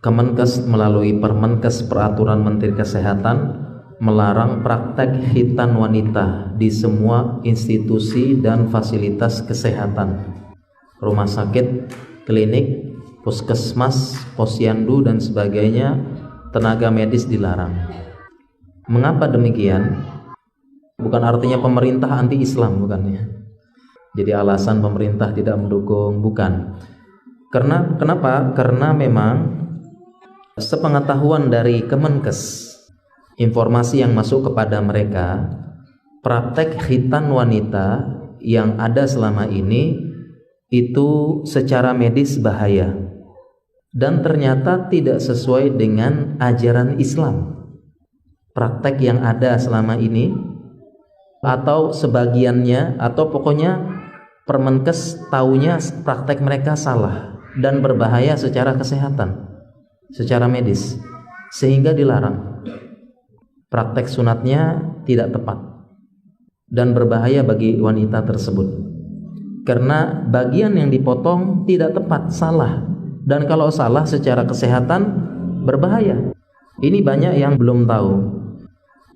Kemenkes melalui Permenkes Peraturan Menteri Kesehatan melarang praktek khitan wanita di semua institusi dan fasilitas kesehatan, rumah sakit, klinik, puskesmas, posyandu dan sebagainya. Tenaga medis dilarang. Mengapa demikian? Bukan artinya pemerintah anti-Islam, bukan ya. Jadi alasan pemerintah tidak mendukung, bukan. Kenapa? Karena memang sepengetahuan dari Kemenkes, informasi yang masuk kepada mereka, praktek khitan wanita yang ada selama ini itu secara medis bahaya dan ternyata tidak sesuai dengan ajaran Islam. Praktek yang ada selama ini atau sebagiannya, atau pokoknya Permenkes taunya praktek mereka salah dan berbahaya secara kesehatan, secara medis, sehingga dilarang. Praktek sunatnya tidak tepat dan berbahaya bagi wanita tersebut karena bagian yang dipotong tidak tepat, salah, dan kalau salah secara kesehatan berbahaya. Ini banyak yang belum tahu.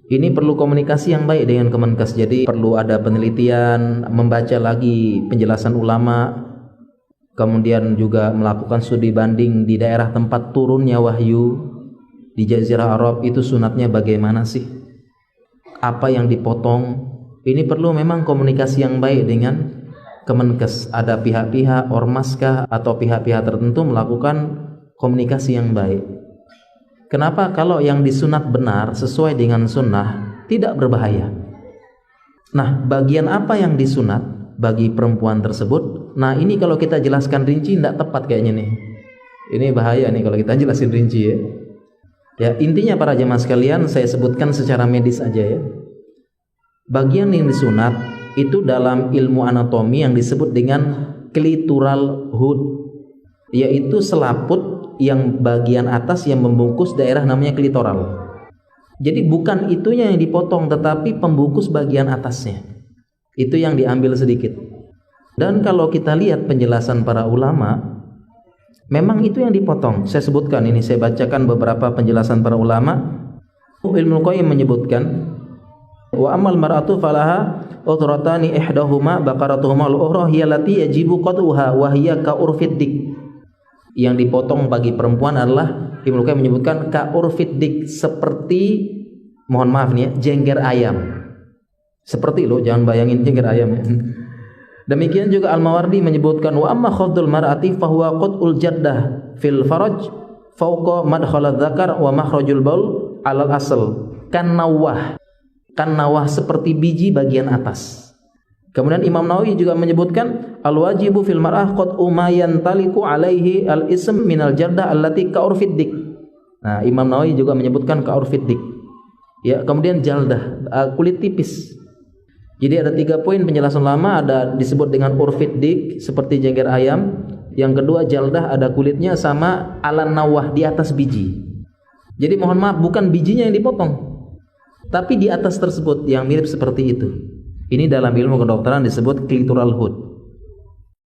Ini perlu komunikasi yang baik dengan Kemenkes. Jadi perlu ada penelitian, membaca lagi penjelasan ulama, kemudian juga melakukan studi banding di daerah tempat turunnya wahyu. Di Jazirah Arab itu sunatnya bagaimana sih? Apa yang dipotong? Ini perlu memang komunikasi yang baik dengan Kemenkes. Ada pihak-pihak ormaskah atau pihak-pihak tertentu melakukan komunikasi yang baik. Kenapa? Kalau yang disunat benar sesuai dengan sunnah tidak berbahaya. Nah, bagian apa yang disunat bagi perempuan tersebut? Nah, ini kalau kita jelaskan rinci tidak tepat kayaknya nih. Ini bahaya nih kalau kita jelasin rinci ya. Ya, intinya para jemaah sekalian, saya sebutkan secara medis aja ya. Bagian yang disunat itu dalam ilmu anatomi yang disebut dengan clitoral hood, yaitu selaput yang bagian atas yang membungkus daerah namanya klitoral. Jadi bukan itunya yang dipotong, tetapi pembungkus bagian atasnya. Itu yang diambil sedikit. Dan kalau kita lihat penjelasan para ulama, memang itu yang dipotong. Saya sebutkan ini, saya bacakan beberapa penjelasan para ulama. Ibnu Qayyim menyebutkan, wa amal mar'atu falaha udratani ihdahuma baqaratuhuma al-ukhra hiya allati yajibu qat'uha wa hiya ka'urfid dik. Yang dipotong bagi perempuan adalah, Ibnu Qayyim menyebutkan ka'urfid dik, seperti, mohon maaf nih ya, jengger ayam. Seperti loh, jangan bayangin jengger ayam ya. Demikian juga Al-Mawardi menyebutkan, wa amma khafdul mar'ati fahuwa qat'ul jaddah fil faraj fawqa madkhaladz dzakar wa makhrajul baul alal asl kan nawah seperti biji bagian atas. Kemudian Imam Nawawi juga menyebutkan, al-wajibu fil mar'ah qat'u ma yantaliqu alaihi al-ism minal jardah allati ka'urfid dik. Nah, Imam Nawawi juga menyebutkan ka'urfid dik. Ya, kemudian jaldah, kulit tipis. Jadi ada 3 poin penjelasan lama, ada disebut dengan urfid dik seperti jengger ayam. Yang kedua jaldah, ada kulitnya, sama alan nawah di atas biji. Jadi mohon maaf, bukan bijinya yang dipotong, tapi di atas tersebut yang mirip seperti itu. Ini dalam ilmu kedokteran disebut clitoral hood.